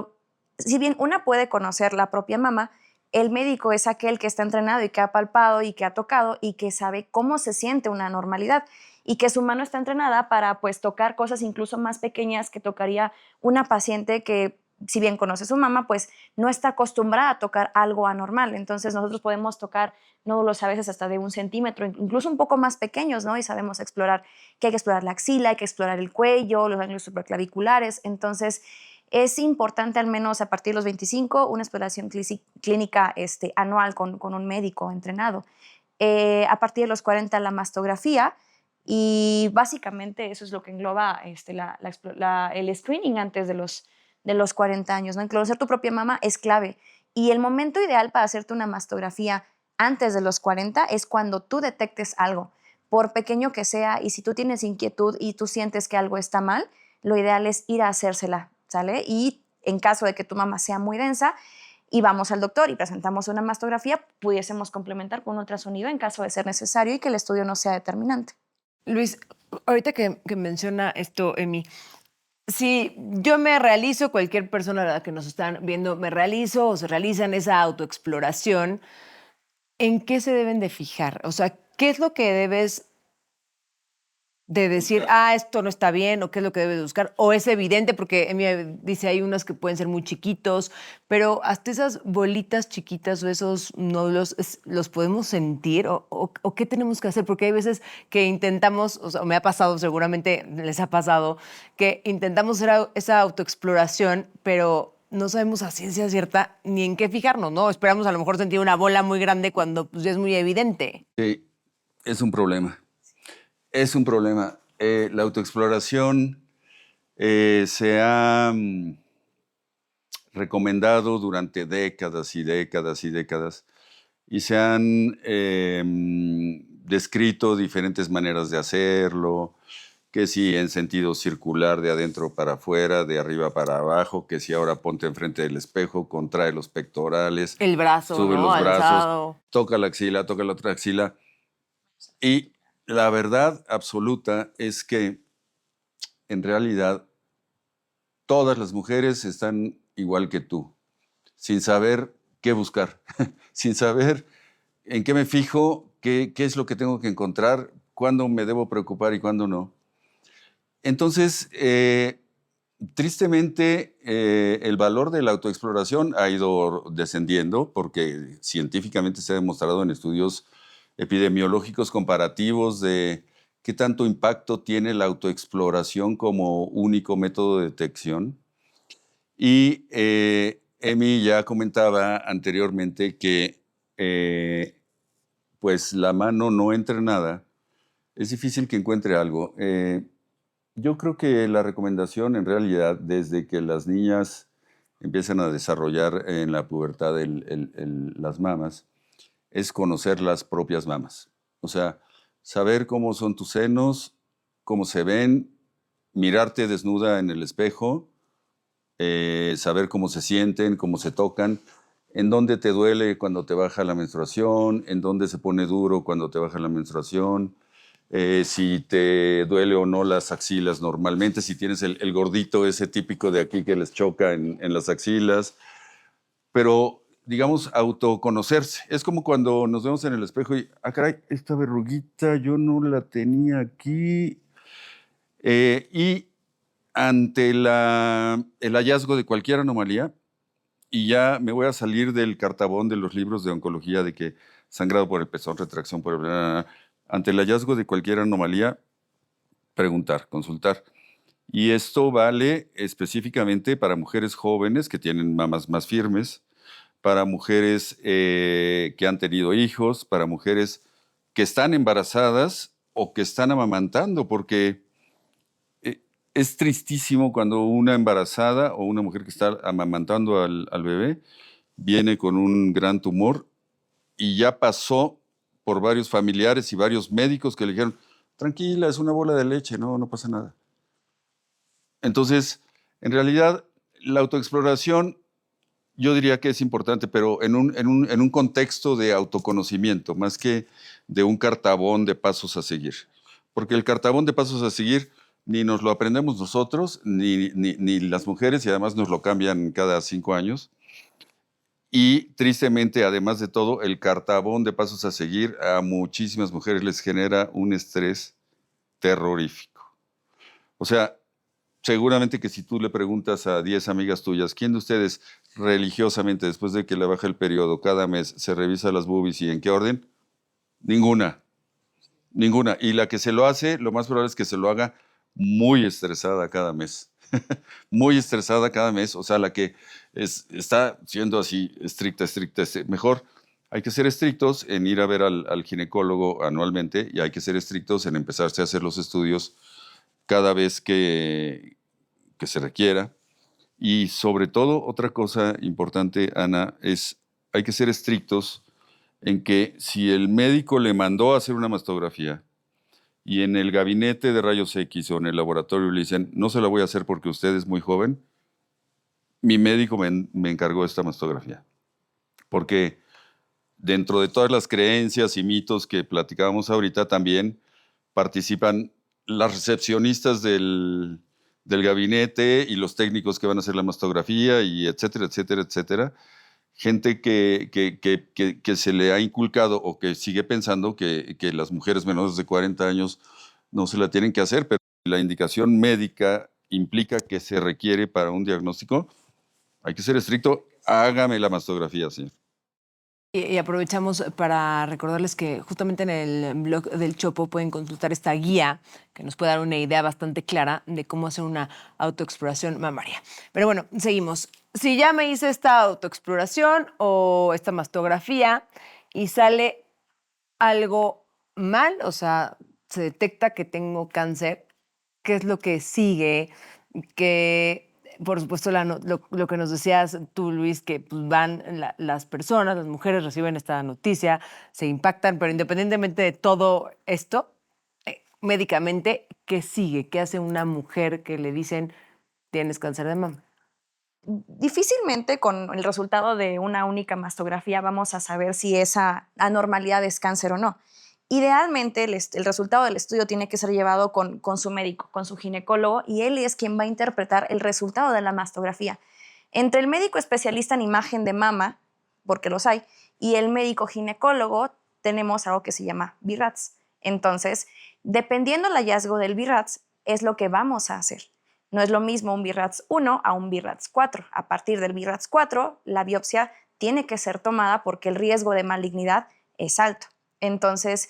si bien una puede conocer la propia mama, el médico es aquel que está entrenado y que ha palpado y que ha tocado y que sabe cómo se siente una normalidad y que su mano está entrenada para pues tocar cosas incluso más pequeñas que tocaría una paciente que, si bien conoce su mama, pues no está acostumbrada a tocar algo anormal. Entonces nosotros podemos tocar nódulos a veces hasta de 1 centímetro, incluso un poco más pequeños, ¿no? Y sabemos explorar que hay que explorar la axila, hay que explorar el cuello, los ganglios supraclaviculares. Entonces es importante al menos a partir de los 25 una exploración clínica anual con un médico entrenado. A partir de los 40 la mastografía, y básicamente eso es lo que engloba el screening antes de los 40 años, ¿no? Conocer tu propia mama es clave. Y el momento ideal para hacerte una mastografía antes de los 40 es cuando tú detectes algo, por pequeño que sea, y si tú tienes inquietud y tú sientes que algo está mal, lo ideal es ir a hacérsela, ¿sale? Y en caso de que tu mama sea muy densa y vamos al doctor y presentamos una mastografía, pudiésemos complementar con un ultrasonido en caso de ser necesario y que el estudio no sea determinante. Luis, ahorita que menciona esto, Emi, si yo me realizo, cualquier persona que nos están viendo, me realizo o se realizan esa autoexploración, ¿en qué se deben de fijar? O sea, ¿qué es lo que debes de decir, esto no está bien, o qué es lo que debes buscar? O es evidente, porque Emi dice, hay unos que pueden ser muy chiquitos, pero hasta esas bolitas chiquitas o esos nódulos, ¿los podemos sentir? ¿O qué tenemos que hacer? Porque hay veces que intentamos, o sea, me ha pasado, seguramente les ha pasado, que intentamos hacer esa autoexploración, pero no sabemos a ciencia cierta ni en qué fijarnos, ¿no? Esperamos a lo mejor sentir una bola muy grande cuando pues, ya es muy evidente. Sí, es un problema. Es un problema. La autoexploración se ha recomendado durante décadas y décadas y décadas y se han descrito diferentes maneras de hacerlo, que si en sentido circular de adentro para afuera, de arriba para abajo, que si ahora ponte enfrente del espejo, contrae los pectorales, El brazo, sube ¿no? los brazos, Alzado. toca la axila, toca la otra axila. Y la verdad absoluta es que en realidad todas las mujeres están igual que tú, sin saber qué buscar, sin saber en qué me fijo, qué es lo que tengo que encontrar, cuándo me debo preocupar y cuándo no. Entonces, tristemente, el valor de la autoexploración ha ido descendiendo porque científicamente se ha demostrado en estudios epidemiológicos comparativos de qué tanto impacto tiene la autoexploración como único método de detección. Y Emi ya comentaba anteriormente que pues la mano no entrenada es difícil que encuentre algo. Yo creo que la recomendación en realidad desde que las niñas empiezan a desarrollar en la pubertad las mamas es conocer las propias mamas. O sea, saber cómo son tus senos, cómo se ven, mirarte desnuda en el espejo, saber cómo se sienten, cómo se tocan, en dónde te duele cuando te baja la menstruación, en dónde se pone duro cuando te baja la menstruación, si te duele o no las axilas normalmente, si tienes el gordito ese típico de aquí que les choca en las axilas, pero digamos autoconocerse. Es como cuando nos vemos en el espejo y, caray, esta verruguita yo no la tenía aquí. Y ante el hallazgo de cualquier anomalía, y ya me voy a salir del cartabón de los libros de oncología de que sangrado por el pezón, retracción por el... Ante el hallazgo de cualquier anomalía, preguntar, consultar. Y esto vale específicamente para mujeres jóvenes que tienen mamas más firmes, para mujeres que han tenido hijos, para mujeres que están embarazadas o que están amamantando, porque es tristísimo cuando una embarazada o una mujer que está amamantando al bebé viene con un gran tumor y ya pasó por varios familiares y varios médicos que le dijeron, tranquila, es una bola de leche, no pasa nada. Entonces, en realidad, la autoexploración yo diría que es importante, pero en un contexto de autoconocimiento, más que de un cartabón de pasos a seguir. Porque el cartabón de pasos a seguir ni nos lo aprendemos nosotros, ni las mujeres, y además nos lo cambian cada 5 años. Y tristemente, además de todo, el cartabón de pasos a seguir a muchísimas mujeres les genera un estrés terrorífico. O sea, seguramente que si tú le preguntas a 10 amigas tuyas, ¿quién de ustedes religiosamente, después de que le baja el periodo cada mes, se revisa las boobies y en qué orden? Ninguna. Ninguna. Y la que se lo hace, lo más probable es que se lo haga muy estresada cada mes. Muy estresada cada mes. O sea, la que está siendo así estricta. Mejor hay que ser estrictos en ir a ver al ginecólogo anualmente y hay que ser estrictos en empezarse a hacer los estudios cada vez que se requiera. Y sobre todo, otra cosa importante, Ana, es hay que ser estrictos en que si el médico le mandó a hacer una mastografía y en el gabinete de rayos X o en el laboratorio le dicen, no se la voy a hacer porque usted es muy joven, mi médico me encargó esta mastografía. Porque dentro de todas las creencias y mitos que platicábamos ahorita, también participan las recepcionistas del gabinete y los técnicos que van a hacer la mastografía y etcétera, etcétera, etcétera. Gente que se le ha inculcado o que sigue pensando que las mujeres menores de 40 años no se la tienen que hacer, pero la indicación médica implica que se requiere para un diagnóstico. Hay que ser estricto. Hágame la mastografía, señor. Y aprovechamos para recordarles que justamente en el blog del Chopo pueden consultar esta guía que nos puede dar una idea bastante clara de cómo hacer una autoexploración mamaria. Pero bueno, seguimos. Si ya me hice esta autoexploración o esta mastografía y sale algo mal, o sea, se detecta que tengo cáncer, ¿qué es lo que sigue? Que por supuesto, lo que nos decías tú, Luis, que pues, las personas, las mujeres reciben esta noticia, se impactan, pero independientemente de todo esto, médicamente, ¿qué sigue? ¿Qué hace una mujer que le dicen tienes cáncer de mama? Difícilmente con el resultado de una única mastografía vamos a saber si esa anormalidad es cáncer o no. Idealmente, el resultado del estudio tiene que ser llevado con su médico, con su ginecólogo, y él es quien va a interpretar el resultado de la mastografía. Entre el médico especialista en imagen de mama, porque los hay, y el médico ginecólogo, tenemos algo que se llama BI-RADS. Entonces, dependiendo del hallazgo del BI-RADS, es lo que vamos a hacer. No es lo mismo un BI-RADS 1 a un BI-RADS 4. A partir del BI-RADS 4, la biopsia tiene que ser tomada porque el riesgo de malignidad es alto. Entonces,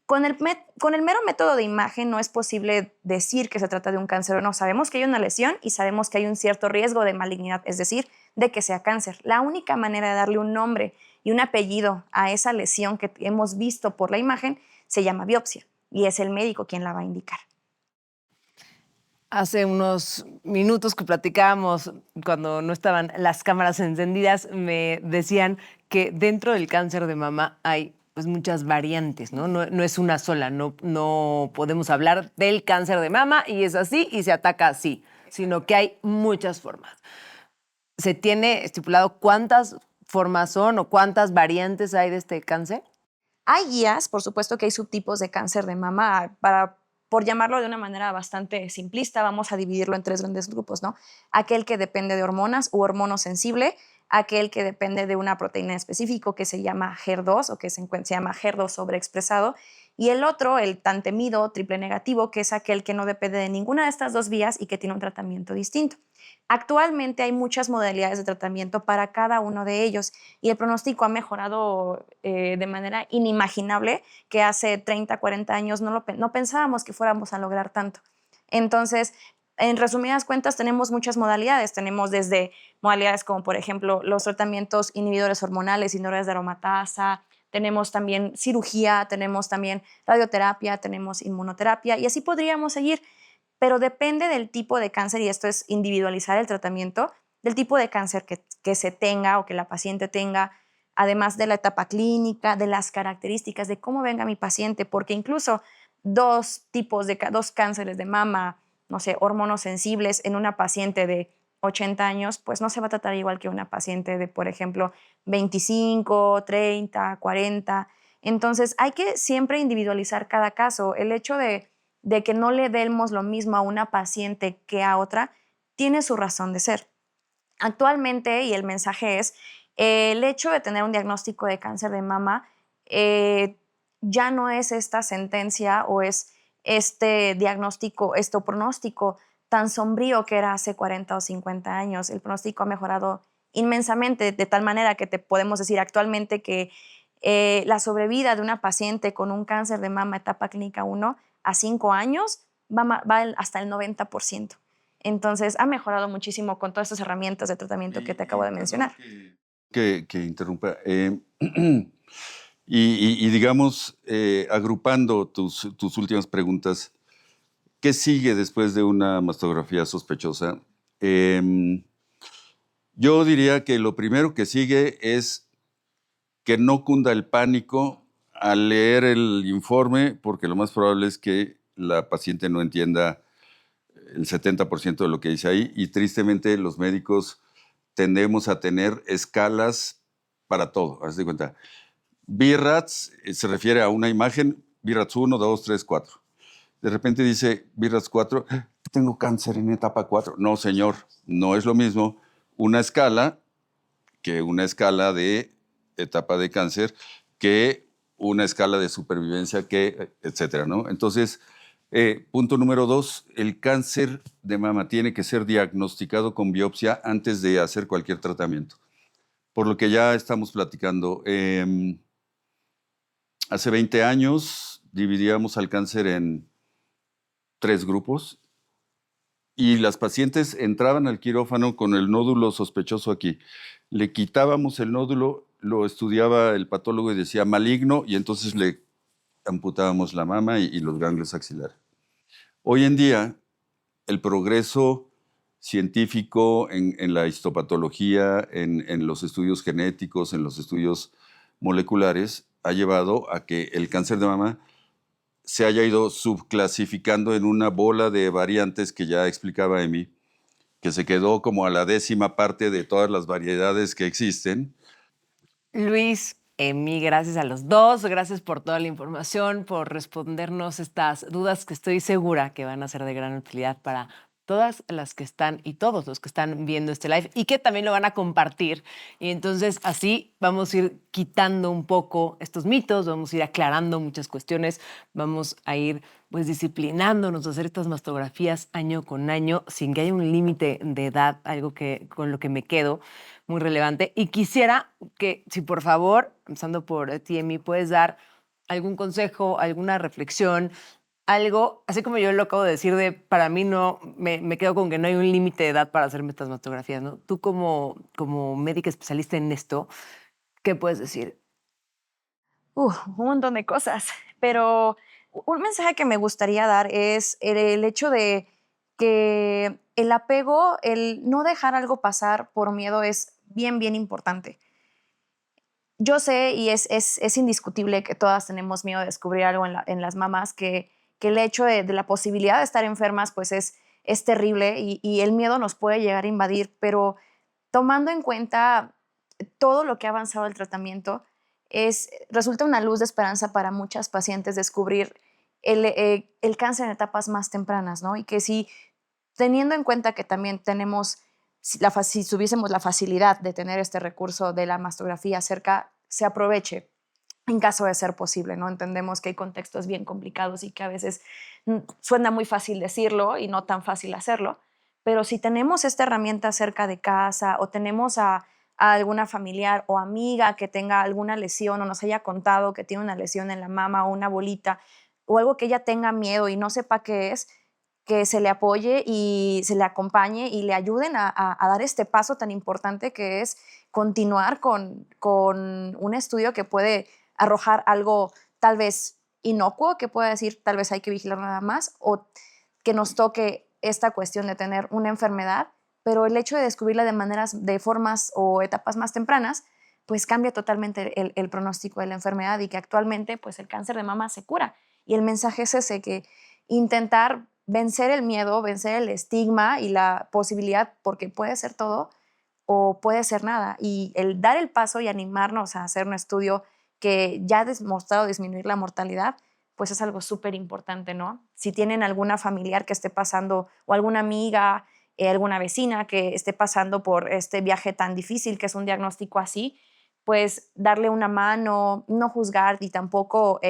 con el mero método de imagen no es posible decir que se trata de un cáncer o no. Sabemos que hay una lesión y sabemos que hay un cierto riesgo de malignidad, es decir, de que sea cáncer. La única manera de darle un nombre y un apellido a esa lesión que hemos visto por la imagen se llama biopsia y es el médico quien la va a indicar. Hace unos minutos que platicábamos, cuando no estaban las cámaras encendidas, me decían que dentro del cáncer de mama hay pues, muchas variantes, ¿no? No es una sola, no podemos hablar del cáncer de mama y es así y se ataca así, sino que hay muchas formas. ¿Se tiene estipulado cuántas formas son o cuántas variantes hay de este cáncer? Hay guías, por supuesto que hay subtipos de cáncer de mama. Por llamarlo de una manera bastante simplista, vamos a dividirlo en 3 grandes grupos, ¿no? Aquel que depende de hormonas u hormonosensible, aquel que depende de una proteína específica que se llama HER2 o que se llama HER2 sobreexpresado, y el otro, el tan temido triple negativo, que es aquel que no depende de ninguna de estas 2 vías y que tiene un tratamiento distinto. Actualmente hay muchas modalidades de tratamiento para cada uno de ellos y el pronóstico ha mejorado de manera inimaginable, que hace 30, 40 años no pensábamos que fuéramos a lograr tanto. Entonces, en resumidas cuentas, tenemos muchas modalidades. Tenemos desde modalidades como, por ejemplo, los tratamientos inhibidores hormonales, inhibidores de aromatasa, tenemos también cirugía, tenemos también radioterapia, tenemos inmunoterapia y así podríamos seguir. Pero depende del tipo de cáncer, y esto es individualizar el tratamiento, del tipo de cáncer que se tenga o que la paciente tenga, además de la etapa clínica, de las características, de cómo venga mi paciente, porque incluso 2 cánceres de mama, no sé, hormonosensibles en una paciente de 80 años, pues no se va a tratar igual que una paciente de, por ejemplo, 25, 30, 40. Entonces, hay que siempre individualizar cada caso. El hecho de que no le demos lo mismo a una paciente que a otra tiene su razón de ser. Actualmente, y el mensaje es, el hecho de tener un diagnóstico de cáncer de mama ya no es esta sentencia o es este diagnóstico, este pronóstico tan sombrío que era hace 40 o 50 años. El pronóstico ha mejorado inmensamente, de tal manera que te podemos decir actualmente que la sobrevida de una paciente con un cáncer de mama etapa clínica 1 a 5 años va hasta el 90%. Entonces, ha mejorado muchísimo con todas estas herramientas de tratamiento que te acabo de mencionar. Que interrumpa. Y digamos, agrupando tus últimas preguntas, ¿qué sigue después de una mastografía sospechosa? Yo diría que lo primero que sigue es que no cunda el pánico al leer el informe, porque lo más probable es que la paciente no entienda el 70% de lo que dice ahí, y tristemente los médicos tendemos a tener escalas para todo. Haz de cuenta. BIRATS se refiere a una imagen, BIRATS 1, 2, 3, 4. De repente dice BIRATS 4, tengo cáncer en etapa 4. No, señor, no es lo mismo una escala que una escala de etapa de cáncer, que una escala de supervivencia, que, etcétera, ¿no? Entonces, punto número 2, el cáncer de mama tiene que ser diagnosticado con biopsia antes de hacer cualquier tratamiento. Por lo que ya estamos platicando, hace 20 años dividíamos al cáncer en 3 grupos y las pacientes entraban al quirófano con el nódulo sospechoso aquí. Le quitábamos el nódulo, lo estudiaba el patólogo y decía maligno, y entonces le amputábamos la mama y los ganglios axilares. Hoy en día, el progreso científico en la histopatología, en los estudios genéticos, en los estudios moleculares, ha llevado a que el cáncer de mama se haya ido subclasificando en una bola de variantes que ya explicaba Emi, que se quedó como a la 10ª parte de todas las variedades que existen. Luis, Emi, gracias a los dos, gracias por toda la información, por respondernos estas dudas que estoy segura que van a ser de gran utilidad para todas las que están y todos los que están viendo este live y que también lo van a compartir. Y entonces así vamos a ir quitando un poco estos mitos, vamos a ir aclarando muchas cuestiones, vamos a ir pues disciplinándonos a hacer estas mastografías año con año sin que haya un límite de edad, algo que con lo que me quedo muy relevante. Y quisiera que, si por favor, empezando por ti, Emi, puedes dar algún consejo, alguna reflexión, algo, así como yo lo acabo de decir, de para mí no, me quedo con que no hay un límite de edad para hacerme estas mastografías, ¿no? Tú como médica especialista en esto, ¿qué puedes decir? Un montón de cosas, pero un mensaje que me gustaría dar es el hecho de que el apego, el no dejar algo pasar por miedo es bien, bien importante. Yo sé y es indiscutible que todas tenemos miedo de descubrir algo en las mamás, que el hecho de la posibilidad de estar enfermas pues es terrible y el miedo nos puede llegar a invadir, pero tomando en cuenta todo lo que ha avanzado el tratamiento, resulta una luz de esperanza para muchas pacientes descubrir el cáncer en etapas más tempranas, ¿no? Y que si, teniendo en cuenta que también tenemos, si tuviésemos la facilidad de tener este recurso de la mastografía cerca, se aproveche en caso de ser posible, ¿no? Entendemos que hay contextos bien complicados y que a veces suena muy fácil decirlo y no tan fácil hacerlo, pero si tenemos esta herramienta cerca de casa o tenemos a alguna familiar o amiga que tenga alguna lesión o nos haya contado que tiene una lesión en la mama o una bolita o algo que ella tenga miedo y no sepa qué es, que se le apoye y se le acompañe y le ayuden a dar este paso tan importante que es continuar con un estudio que puede arrojar algo tal vez inocuo, que pueda decir tal vez hay que vigilar nada más, o que nos toque esta cuestión de tener una enfermedad, pero el hecho de descubrirla de formas o etapas más tempranas, pues cambia totalmente el pronóstico de la enfermedad y que actualmente pues el cáncer de mama se cura. Y el mensaje es ese, que intentar vencer el miedo, vencer el estigma y la posibilidad, porque puede ser todo o puede ser nada. Y el dar el paso y animarnos a hacer un estudio que ya ha demostrado disminuir la mortalidad, pues es algo súper importante, ¿no? Si tienen alguna familiar que esté pasando o alguna amiga, alguna vecina que esté pasando por este viaje tan difícil que es un diagnóstico así, pues darle una mano, no juzgar y tampoco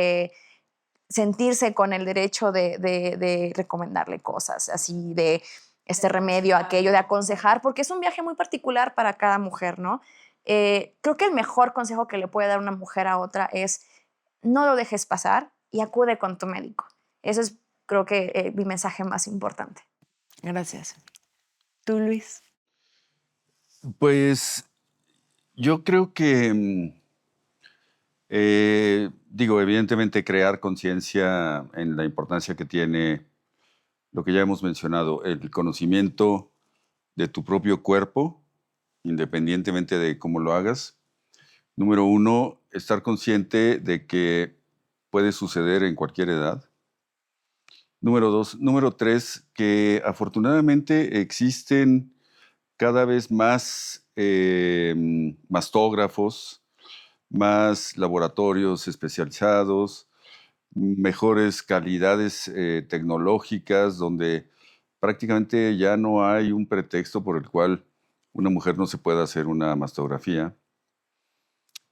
sentirse con el derecho de recomendarle cosas, así de este remedio, aquello, de aconsejar, porque es un viaje muy particular para cada mujer, ¿no? Creo que el mejor consejo que le puede dar una mujer a otra es no lo dejes pasar y acude con tu médico. Eso es, creo que, mi mensaje más importante. Gracias. ¿Tú, Luis? Pues yo creo que, digo, evidentemente crear conciencia en la importancia que tiene lo que ya hemos mencionado, el conocimiento de tu propio cuerpo, independientemente de cómo lo hagas. Número uno, estar consciente de que puede suceder en cualquier edad. Número dos. Número tres, que afortunadamente existen cada vez más mastógrafos, más laboratorios especializados, mejores calidades tecnológicas, donde prácticamente ya no hay un pretexto por el cual una mujer no se pueda hacer una mastografía.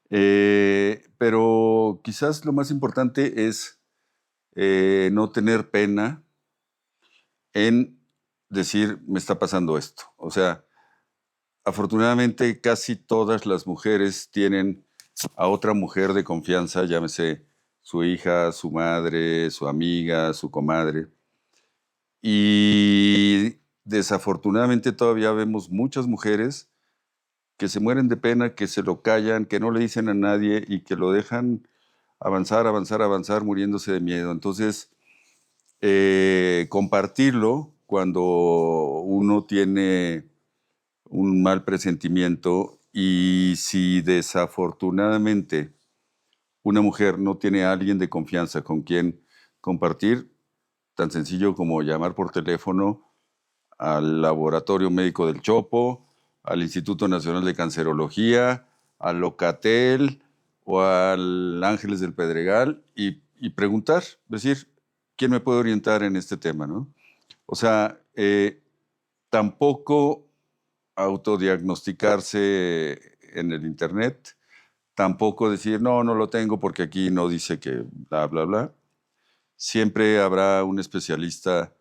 Pero quizás lo más importante es no tener pena en decir, me está pasando esto. O sea, afortunadamente casi todas las mujeres tienen a otra mujer de confianza, llámese su hija, su madre, su amiga, su comadre. Y desafortunadamente todavía vemos muchas mujeres que se mueren de pena, que se lo callan, que no le dicen a nadie y que lo dejan avanzar, avanzar, avanzar, muriéndose de miedo. Entonces, compartirlo cuando uno tiene un mal presentimiento y si desafortunadamente una mujer no tiene a alguien de confianza con quien compartir, tan sencillo como llamar por teléfono al Laboratorio Médico del Chopo, al Instituto Nacional de Cancerología, al Locatel o al Ángeles del Pedregal y preguntar, decir, ¿quién me puede orientar en este tema, no? O sea, tampoco autodiagnosticarse en el internet, tampoco decir, no, no lo tengo porque aquí no dice que bla, bla, bla. Siempre habrá un especialista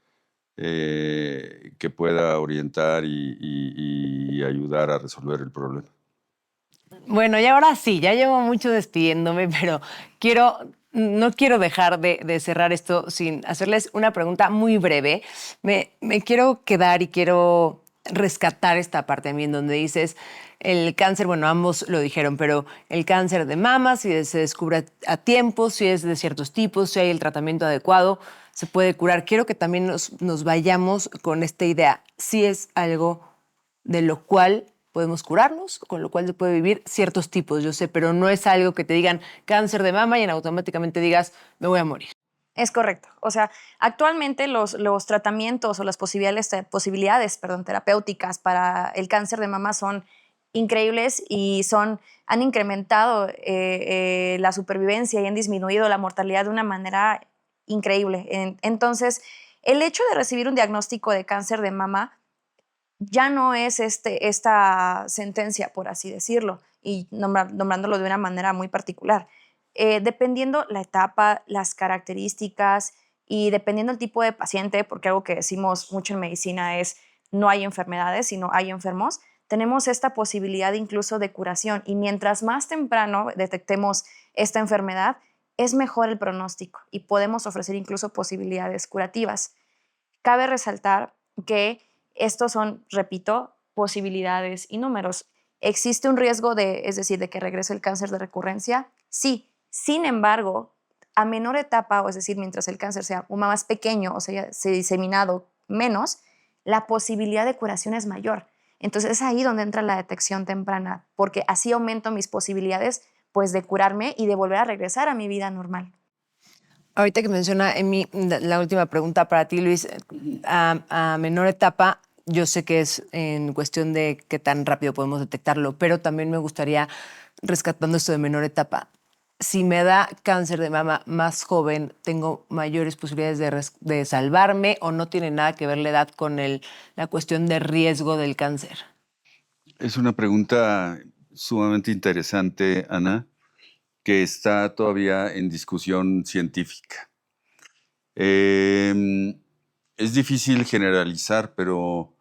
que pueda orientar y ayudar a resolver el problema. Bueno, y ahora sí, ya llevo mucho despidiéndome, pero no quiero dejar de cerrar esto sin hacerles una pregunta muy breve. Me quiero quedar y quiero rescatar esta parte a mí en donde dices el cáncer, bueno, ambos lo dijeron, pero el cáncer de mama, si se descubre a tiempo, si es de ciertos tipos, si hay el tratamiento adecuado, se puede curar. Quiero que también nos vayamos con esta idea. Si es algo de lo cual podemos curarnos, con lo cual se puede vivir ciertos tipos, yo sé, pero no es algo que te digan cáncer de mama y automáticamente digas, me voy a morir. Es correcto. O sea, actualmente los tratamientos o las posibilidades terapéuticas para el cáncer de mama son increíbles y han incrementado la supervivencia y han disminuido la mortalidad de una manera increíble. Entonces, el hecho de recibir un diagnóstico de cáncer de mama ya no es esta sentencia, por así decirlo, y nombrándolo de una manera muy particular. Dependiendo la etapa, las características y dependiendo el tipo de paciente, porque algo que decimos mucho en medicina es no hay enfermedades, sino hay enfermos, tenemos esta posibilidad incluso de curación y mientras más temprano detectemos esta enfermedad, es mejor el pronóstico y podemos ofrecer incluso posibilidades curativas. Cabe resaltar que estos son, repito, posibilidades y números. ¿Existe un riesgo es decir, de que regrese el cáncer de recurrencia? Sí. Sin embargo, a menor etapa, o es decir, mientras el cáncer sea más pequeño o sea, se ha diseminado menos, la posibilidad de curación es mayor. Entonces es ahí donde entra la detección temprana, porque así aumento mis posibilidades pues, de curarme y de volver a regresar a mi vida normal. Ahorita que menciona Emi, la última pregunta para ti, Luis, a menor etapa, yo sé que es en cuestión de qué tan rápido podemos detectarlo, pero también me gustaría, rescatando esto de menor etapa, si me da cáncer de mama más joven, ¿tengo mayores posibilidades de salvarme o no tiene nada que ver la edad con la cuestión de riesgo del cáncer? Es una pregunta sumamente interesante, Ana, que está todavía en discusión científica. Es difícil generalizar, pero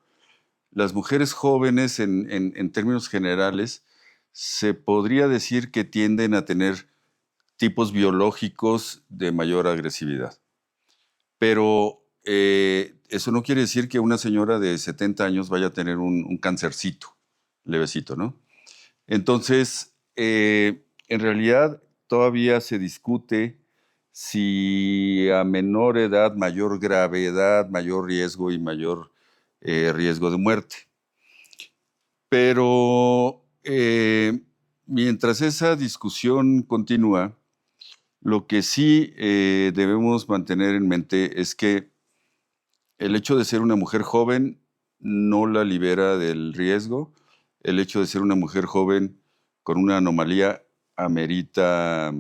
las mujeres jóvenes, en términos generales, se podría decir que tienden a tener tipos biológicos de mayor agresividad. Pero eso no quiere decir que una señora de 70 años vaya a tener un cancercito, levecito, ¿no? Entonces, en realidad todavía se discute si a menor edad, mayor gravedad, mayor riesgo y mayor riesgo de muerte. Pero mientras esa discusión continúa, lo que sí debemos mantener en mente es que el hecho de ser una mujer joven no la libera del riesgo. El hecho de ser una mujer joven con una anomalía amerita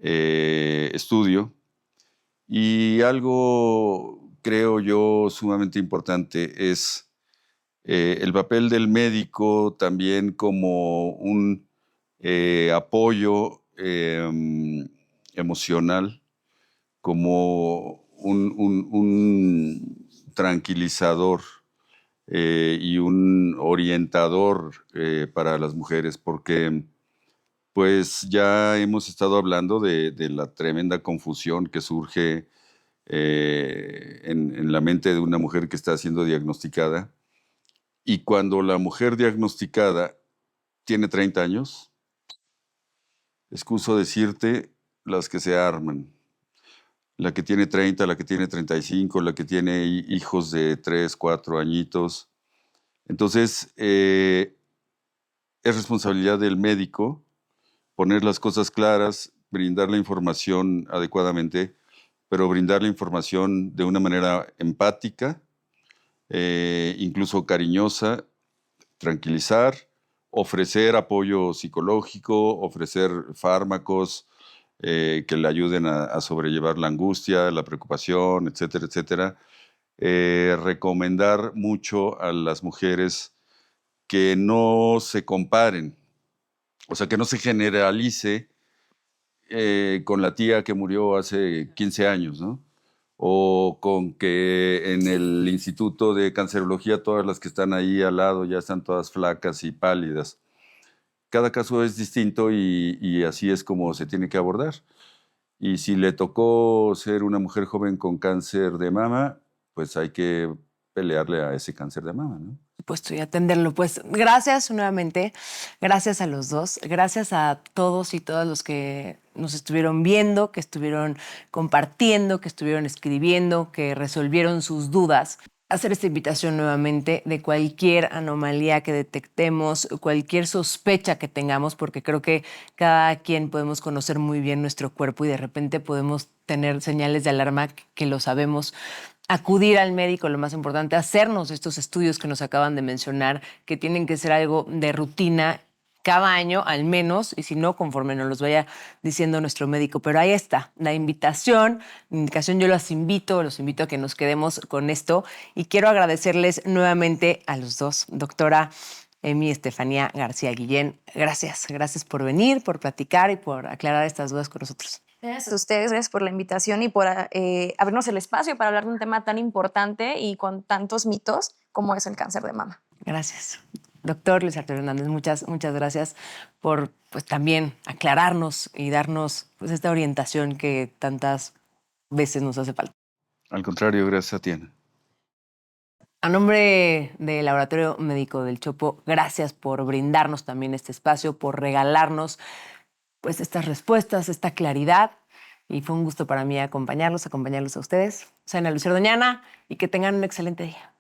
estudio. Y algo, creo yo, sumamente importante es el papel del médico también como un apoyo emocional, como un tranquilizador y un orientador para las mujeres, porque pues ya hemos estado hablando de la tremenda confusión que surge en la mente de una mujer que está siendo diagnosticada. Y cuando la mujer diagnosticada tiene 30 años, excuso decirte las que se arman. La que tiene 30, la que tiene 35, la que tiene hijos de 3, 4 añitos. Entonces, es responsabilidad del médico poner las cosas claras, brindar la información adecuadamente, pero brindar la información de una manera empática, incluso cariñosa, tranquilizar, ofrecer apoyo psicológico, ofrecer fármacos que le ayuden a sobrellevar la angustia, la preocupación, etcétera, etcétera. Recomendar mucho a las mujeres que no se comparen, o sea, que no se generalice con la tía que murió hace 15 años, ¿no? O con que en el Instituto de Cancerología todas las que están ahí al lado ya están todas flacas y pálidas. Cada caso es distinto y así es como se tiene que abordar. Y si le tocó ser una mujer joven con cáncer de mama, pues hay que pelearle a ese cáncer de mama, ¿no? Puesto y atenderlo. Pues gracias nuevamente, gracias a los dos, gracias a todos y todas los que nos estuvieron viendo, que estuvieron compartiendo, que estuvieron escribiendo, que resolvieron sus dudas. Hacer esta invitación nuevamente de cualquier anomalía que detectemos, cualquier sospecha que tengamos, porque creo que cada quien podemos conocer muy bien nuestro cuerpo y de repente podemos tener señales de alarma que lo sabemos. Acudir al médico, lo más importante, hacernos estos estudios que nos acaban de mencionar, que tienen que ser algo de rutina cada año al menos, y si no, conforme nos los vaya diciendo nuestro médico. Pero ahí está, la invitación, yo los invito a que nos quedemos con esto y quiero agradecerles nuevamente a los dos, doctora Emi Estefanía García Guillén. Gracias por venir, por platicar y por aclarar estas dudas con nosotros. Gracias a ustedes, gracias por la invitación y por abrirnos el espacio para hablar de un tema tan importante y con tantos mitos como es el cáncer de mama. Gracias. Doctor Luis Arturo Hernández, muchas gracias por pues, también aclararnos y darnos pues, esta orientación que tantas veces nos hace falta. Al contrario, gracias a ti, Ana. A nombre del Laboratorio Médico del Chopo, gracias por brindarnos también este espacio, por regalarnos pues, estas respuestas, esta claridad. Y fue un gusto para mí acompañarlos a ustedes. Soy Ana Lucía Doñana y que tengan un excelente día.